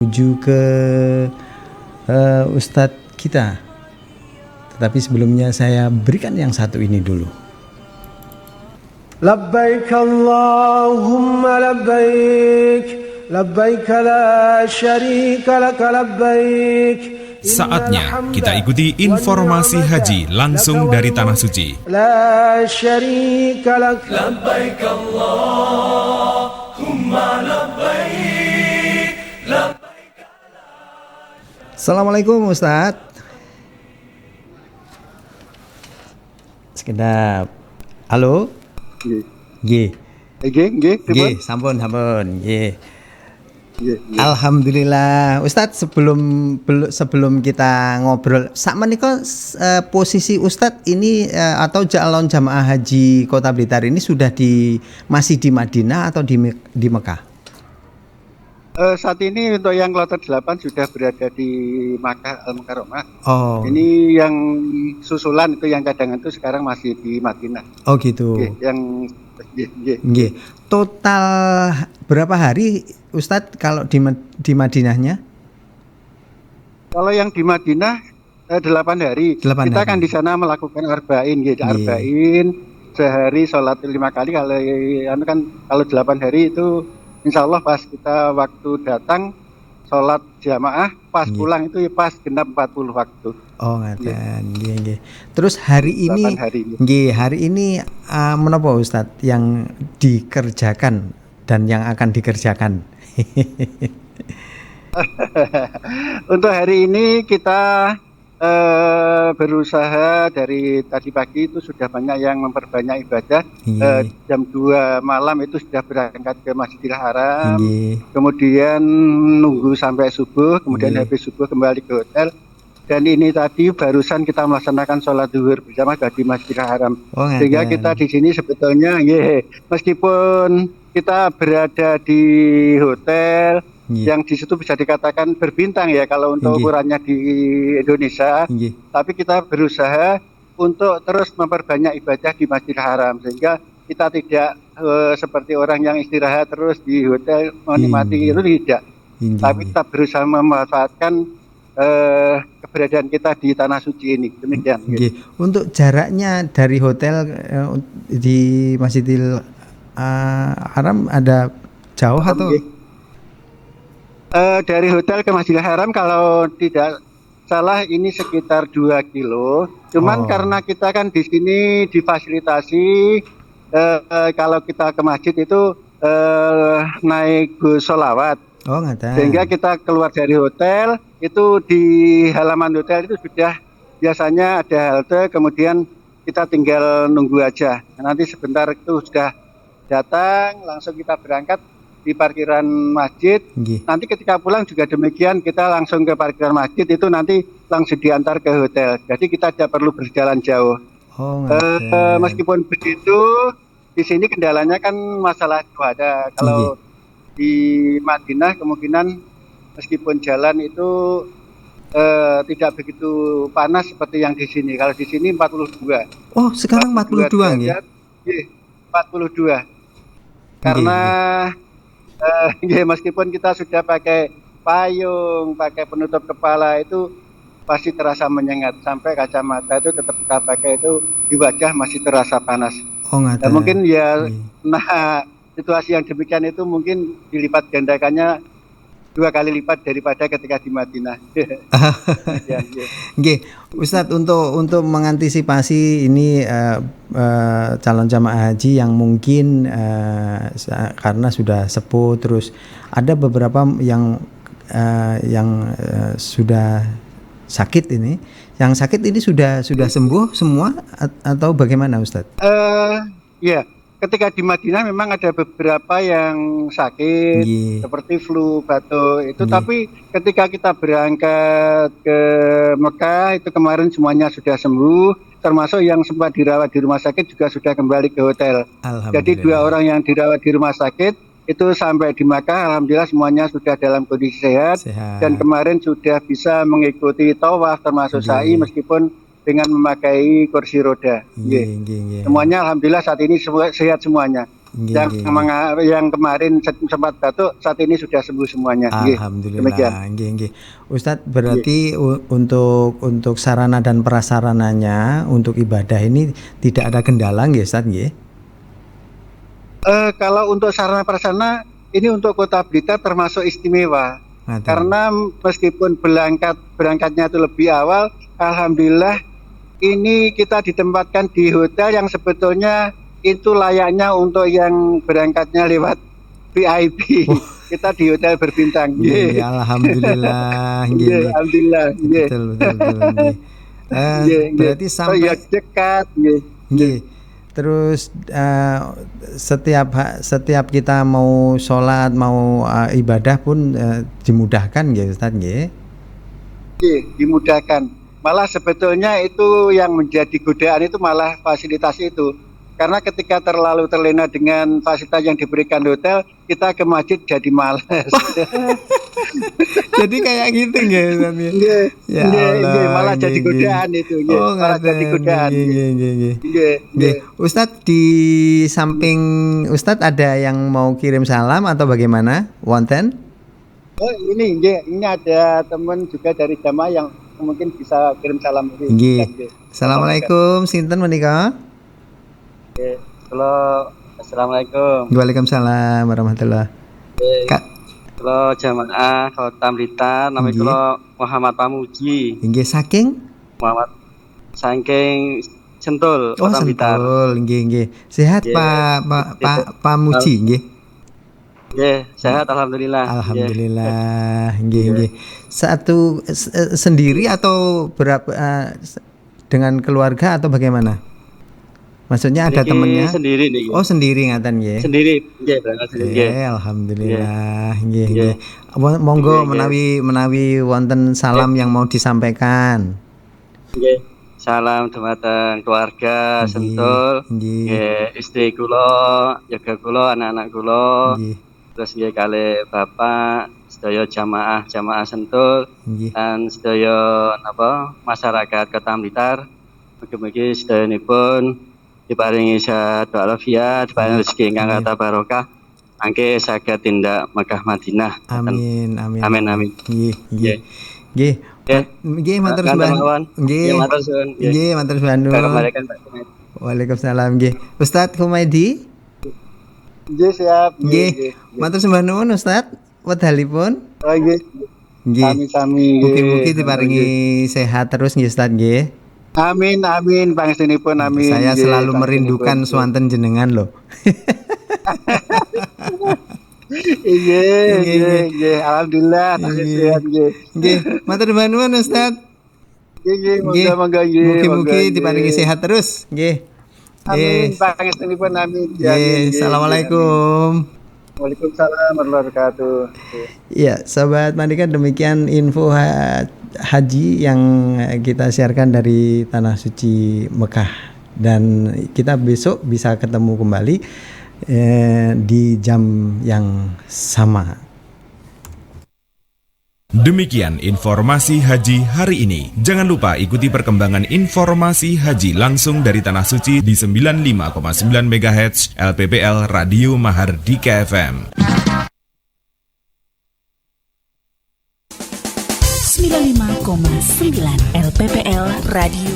menuju ke Ustadz kita. Tetapi sebelumnya saya berikan yang satu ini dulu. Labbaik Allahumma labbaik, labbaik la syarika lak labbaik. Saatnya kita ikuti informasi haji langsung dari Tanah Suci. La syarika lak. Labbaik Allahumma labbaik, labbaik. Assalamualaikum Ustadz. Sekedap. Halo? Nggih. Nggih, Sampun. Nggih. Alhamdulillah. Ustadz, sebelum kita ngobrol, sakmenika posisi Ustadz ini atau calon jamaah haji Kota Blitar ini sudah masih di Madinah atau di Mekah? Saat ini untuk yang kloter 8 sudah berada di Makkah Al-Mukarramah. Oh. Ini yang susulan itu yang cadangan itu sekarang masih di Madinah. Oh gitu. Nggih. Total berapa hari Ustadz kalau di Madinahnya? Kalau yang di Madinah 8 hari. Kita kan di sana melakukan arba'in, arba'in sehari sholat 5 kali. Kalau 8 hari itu insya Allah pas kita waktu datang sholat jamaah, pas pulang itu ya pas genap 40 waktu. Oh ngaten, nggih. Terus hari ini menapa Ustadz yang dikerjakan dan yang akan dikerjakan? Untuk hari ini kita berusaha dari tadi pagi itu sudah banyak yang memperbanyak ibadah. Jam 2 malam itu sudah berangkat ke Masjidil Haram. Kemudian nunggu sampai subuh, kemudian habis subuh kembali ke hotel. Dan ini tadi barusan kita melaksanakan sholat zuhur bersama di Masjidil Haram. Sehingga kita di sini sebetulnya meskipun kita berada di hotel yang di situ bisa dikatakan berbintang ya kalau untuk ukurannya di Indonesia, tapi kita berusaha untuk terus memperbanyak ibadah di Masjidil Haram sehingga kita tidak seperti orang yang istirahat terus di hotel menikmati itu tidak, tapi kita berusaha memanfaatkan keberadaan kita di Tanah Suci ini. Demikian. Untuk jaraknya dari hotel di Masjidil Haram ada jauh atau? Dari hotel ke Masjidil Haram kalau tidak salah ini sekitar 2 kilo. Cuman karena kita kan di sini difasilitasi kalau kita ke masjid itu naik bus sholawat. Sehingga kita keluar dari hotel itu di halaman hotel itu sudah biasanya ada halte, kemudian kita tinggal nunggu aja. Nanti sebentar itu sudah datang, langsung kita berangkat di parkiran masjid. Nanti ketika pulang juga demikian, kita langsung ke parkiran masjid itu nanti langsung diantar ke hotel. Jadi kita tidak perlu berjalan jauh. Meskipun begitu, di sini kendalanya kan masalah cuaca. Kalau di Madinah kemungkinan meskipun jalan itu tidak begitu panas seperti yang di sini. Kalau di sini 42. Oh, sekarang 42 ya? 42. Karena meskipun kita sudah pakai payung, pakai penutup kepala itu pasti terasa menyengat. Sampai kacamata itu tetap kita pakai itu di wajah masih terasa panas. Dan mungkin situasi yang demikian itu mungkin dilipat gandakannya 2 kali lipat daripada ketika di Madinah. Ustadz, untuk mengantisipasi ini calon jamaah haji yang mungkin karena sudah sepuh, terus ada beberapa yang sudah sakit ini. Yang sakit ini sudah sembuh semua atau bagaimana Ustadz? Ketika di Madinah memang ada beberapa yang sakit seperti flu, batuk itu, tapi ketika kita berangkat ke Mekah itu kemarin semuanya sudah sembuh, termasuk yang sempat dirawat di rumah sakit juga sudah kembali ke hotel. Jadi 2 orang yang dirawat di rumah sakit itu sampai di Makkah alhamdulillah semuanya sudah dalam kondisi sehat. Dan kemarin sudah bisa mengikuti tawaf termasuk sa'i meskipun dengan memakai kursi roda. Semuanya alhamdulillah saat ini sehat semuanya. Yang kemarin sempat batuk saat ini sudah sembuh semuanya. Alhamdulillah. Nggih. Ustadz, berarti untuk sarana dan prasarananya untuk ibadah ini tidak ada kendala nggih Ustadz nggih? Kalau untuk sarana prasarana ini untuk Kota Blitar termasuk istimewa. Karena meskipun berangkatnya itu lebih awal, alhamdulillah ini kita ditempatkan di hotel yang sebetulnya itu layaknya untuk yang berangkatnya lewat VIP. Kita di hotel berbintang. Alhamdulillah. Alhamdulillah. Betul. Berarti sampai dekat. Terus setiap kita mau sholat, mau ibadah pun dimudahkan ya Ustaz nggih? Dimudahkan. Malah sebetulnya itu yang menjadi godaan itu malah fasilitas itu. Karena ketika terlalu terlena dengan fasilitas yang diberikan hotel, kita ke masjid jadi malas. Jadi kayak gitu nggak? Ya Allah, malah jadi godaan itu. Malah jadi godaan. Ustadz, di samping Ustadz ada yang mau kirim salam atau bagaimana? Wonten? Oh ini ada teman juga dari jamaah yang mungkin bisa kirim salam. Assalamualaikum, sinten menika? Halo, assalamualaikum. Waalaikumsalam warahmatullah. Halo jamaah Kota Blitar, nama kula Muhammad Pamuji. Nggih saking? Muhammad saking Sentul, Kota Blitar. Nggih. Sehat Pak Pamuji nggih? Nggih, sehat alhamdulillah. Alhamdulillah. Nggih. Satu sendiri atau berapa dengan keluarga atau bagaimana? Maksudnya ada temennya? Sendiri nih. Oh sendiri ngaten nggih. Sendiri, nggih berangkat sendiri. Alhamdulillah, nggih. Monggo menawi wonten salam yang mau disampaikan. Nggih. Salam dumateng keluarga Sentul. Nggih, istri kula, jaga kula, anak-anak kula. Terus nggih kalih Bapak, sedaya jamaah Sentul dan sedaya masyarakat Kota Blitar. Mugi-mugi sedayanipun diparingi sehat walafiat, diparingi rezeki ingkang kathah barokah, mangke saged tindak Mekah Madinah. Amin. Nggih. Matur suwun. Nggih. Matur suwun. Waalaikumsalam nggih. Ustadz Humaydi? Nggih, siap. Nggih. Matur suwun Ustadz, wedhalipun. Oh nggih. Sami-sami. Mugi-mugi diparingi sehat terus nggih Ustadz nggih. Amin, pangestunipun amin. Saya selalu merindukan swanten jenengan loh. Iya. Alhamdulillah, sehat nggih. Nggih, matur nuwun Ustaz. Nggih, monggo nggih. Mugi-mugi diparingi sehat terus, nggih. Amin, pangestunipun amin. Assalamualaikum. Waalaikumsalam warahmatullahi wabarakatuh. Ya, sahabat Mandikan, demikian info haji yang kita siarkan dari Tanah Suci Mekah, dan kita besok bisa ketemu kembali di jam yang sama. Demikian informasi haji hari ini. Jangan lupa ikuti perkembangan informasi haji langsung dari Tanah Suci di 95,9 MHz LPPL Radio Mahardika FM. 95,9 LPPL Radio